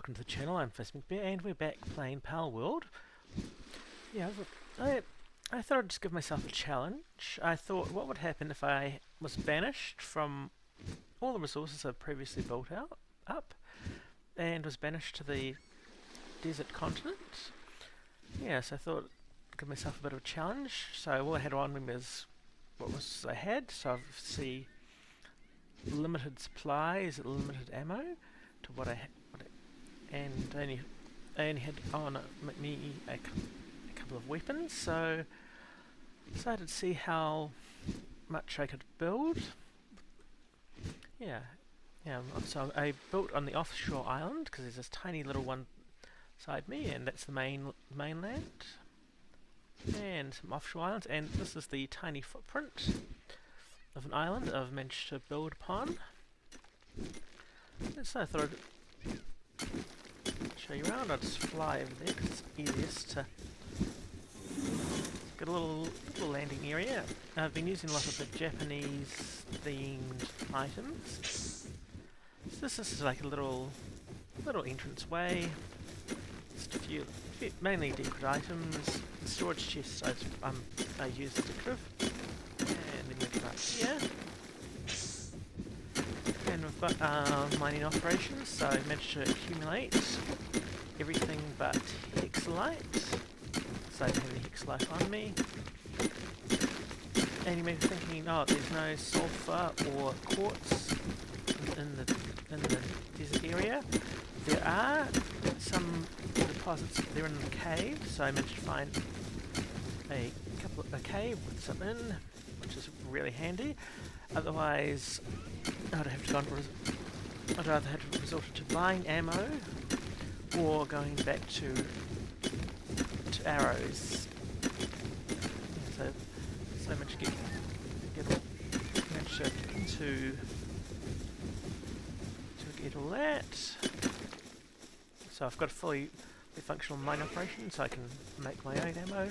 welcome to the channel. I'm Bear, and we're back playing Palworld. Yeah, I thought I'd just give myself a challenge. I thought, what would happen if I was banished from all the resources I've previously built up, and was banished to the desert continent? Yeah, so I thought I'd give myself a bit of a challenge. So all I had on me was what was I had. So obviously limited supplies, limited ammo to what I had. And I only had on me a couple of weapons, so decided to see how much I could build. Yeah. So I built on the offshore island because there's this tiny little one beside me, and that's the mainland, and some offshore islands. And this is the tiny footprint of an island I've managed to build upon. So I thought I'd show you around. I'll just fly over there because it's easiest to get a little landing area. I've been using a lot of the Japanese themed items. So this is like a little entrance way. Just a few mainly decorative items. The storage chests I use decorative. And then we come up here. And we've got mining operations, so I managed to accumulate everything but hexalite. So I don't have any hexalite on me. And you may be thinking, oh, there's no sulfur or quartz in the desert area. There are some deposits. They're in the cave, so I managed to find a cave with some in, which is really handy. Otherwise, I'd rather have resorted to buying ammo or going back to arrows. Yeah, so I managed to get all that. So I've got a fully functional mine operation, so I can make my own ammo.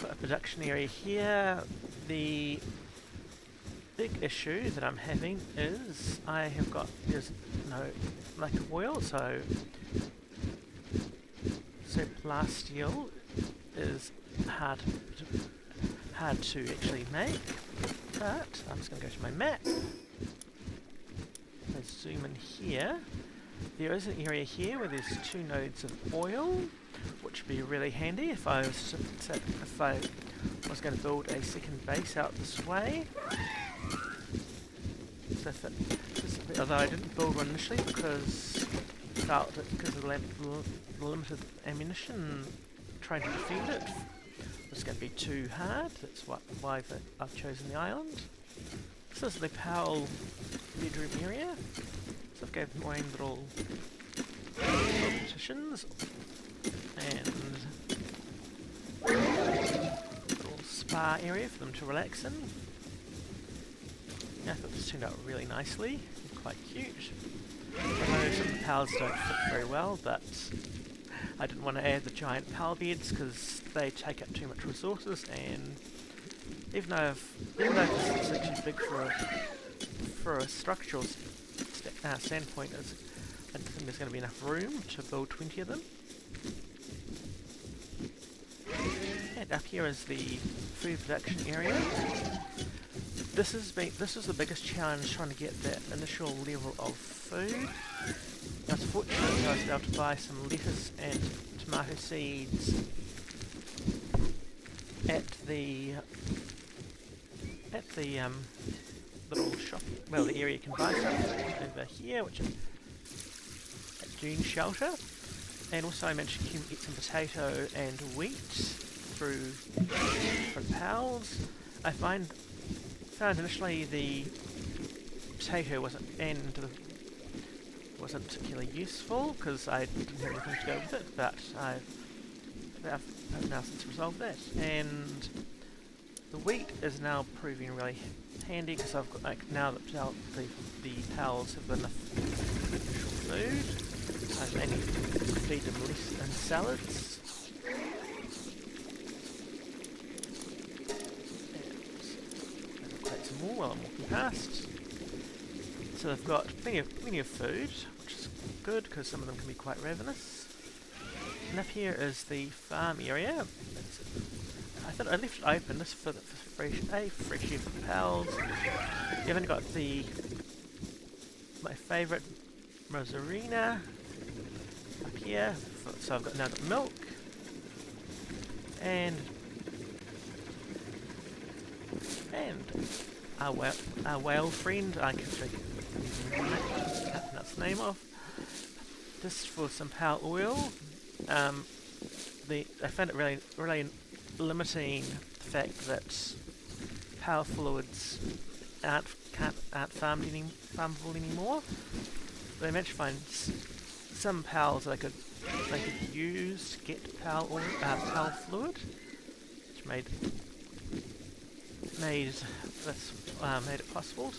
Got a production area here. The big issue that I'm having is there's no lack of oil, so plasteel is hard to actually make. But I'm just going to go to my map. Let's zoom in here. There is an area here where there's 2 nodes of oil, which would be really handy if I was going to build a second base out this way. So although I didn't build one initially because of the limited ammunition, trying to defend it was going to be too hard. That's why I've chosen the island. This is the Powell bedroom area. So I've gave them my own little partitions and little spa area for them to relax in. Yeah, I thought this turned out really nicely. Quite cute. I know some of the pals don't fit very well, but I didn't want to add the giant pal beds because they take up too much resources, and even though this is actually big for a structural standpoint, I don't think there's going to be enough room to build 20 of them. And up here is the food production area. This was the biggest challenge, trying to get that initial level of food. Now, fortunately, I was able to buy some lettuce and tomato seeds at the little shop. Well, the area you can buy stuff over here, which is at Dune Shelter. And also, I managed to get some potato and wheat through different pals. I found initially the potato wasn't particularly useful because I didn't have anything to go with it, but I've now since resolved that. And the wheat is now proving really handy because I've got now that the pals have got enough food. I mainly feed them less in salads. While I'm walking past. So they've got plenty of food, which is good because some of them can be quite ravenous. And up here is the farm area. I thought I left it open just for fresh air for pals. You haven't got my favourite Rosarina up here. So I've now got milk and our whale friend. I can pronounce the name of. Just for some power oil. I found it really limiting the fact that power fluids aren't farmable anymore. But I managed to find some pals that I could use to get power fluid, which made it possible to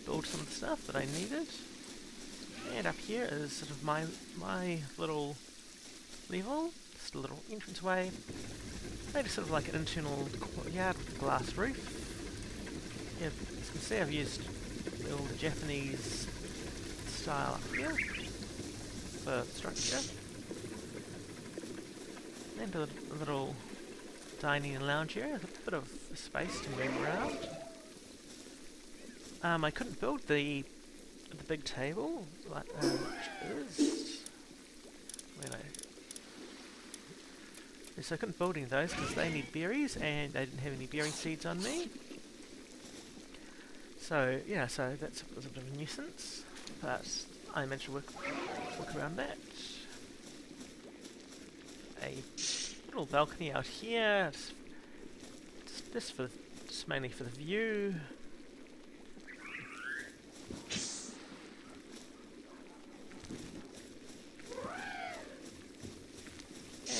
build some of the stuff that I needed. And up here is sort of my little level, just a little entranceway. Made sort of like an internal courtyard with a glass roof. Yeah, as you can see, I've used the old Japanese style up here for structure. And a little dining and lounge area, a bit of space to move around. I couldn't build the big table, which is so I couldn't build any of those because they need berries and I didn't have any berry seeds on me. So yeah, so that's a bit of a nuisance, but I managed to work around that. A little balcony out here, just mainly for the view.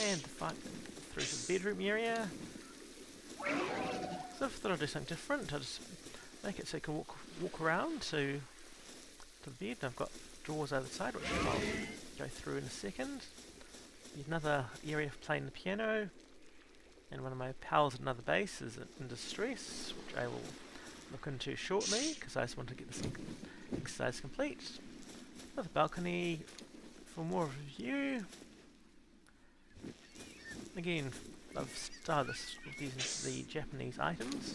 And through to the bedroom area. So I thought I'd do something different. I'll just make it so you can walk around to the bed. I've got drawers over the side, which I'll go through in a second. Another area for playing the piano. And one of my pals at another base is in distress, which I will look into shortly, because I just want to get this exercise complete. Another balcony for more of a view. Again, I've started this with using the Japanese items.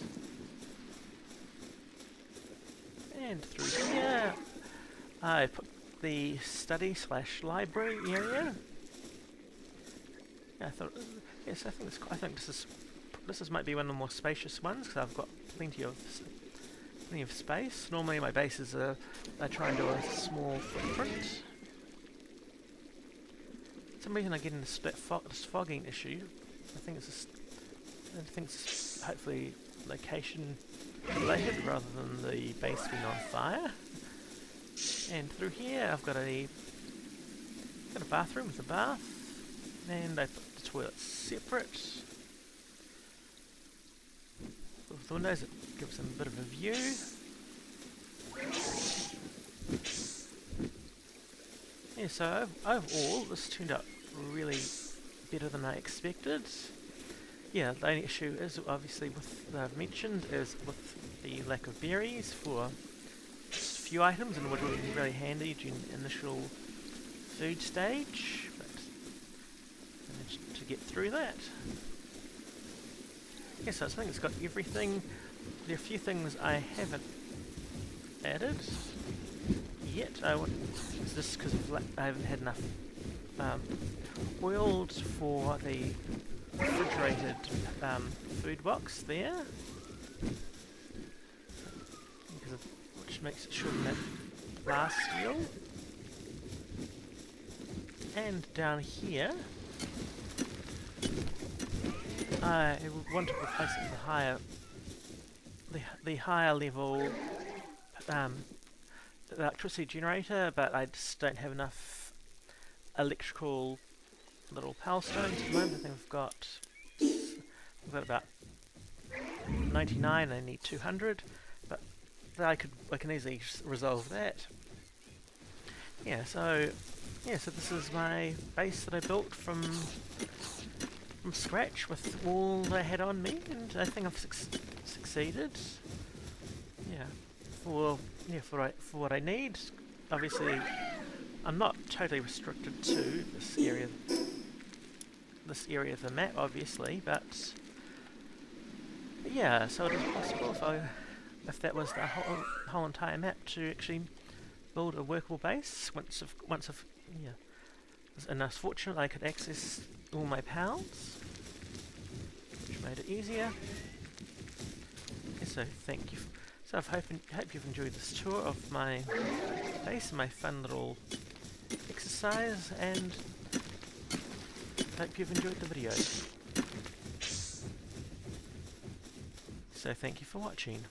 And through here, I put the study/library area. I thought, yes, I think this might be one of the more spacious ones because I've got plenty of space. Normally, my bases I try and do a small footprint. For some reason I get into this fogging issue. I think it's hopefully location related rather than the base being on fire. And through here I've got a bathroom with a bath, and I put the toilet separate. With the windows, it gives them a bit of a view. Yeah, so overall, this turned out really better than I expected. Yeah, the only issue is obviously that I've mentioned is with the lack of berries for just a few items, and would be really handy during the initial food stage, but I managed to get through that. Yeah, so I think it's got everything. There are a few things I haven't added yet. It's just because I haven't had enough oiled for the refrigerated food box there, which makes it shorten that blast steel. And down here, I want to replace it with the higher level electricity generator, but I just don't have enough electrical little power stones at the moment. I think we've got about 99. I need 200, but I can easily resolve that. So this is my base that I built from scratch with all I had on me, and I think I've succeeded. For what I need. Obviously, I'm not totally restricted to this area of the map, obviously, but yeah, so it is possible if that was the whole entire map to actually build a workable base once I've yeah, was enough fortunate I could access all my pals, which made it easier. Yeah, so thank you. So I hope you've enjoyed this tour of my base, my fun little exercise, and hope you've enjoyed the video. So thank you for watching.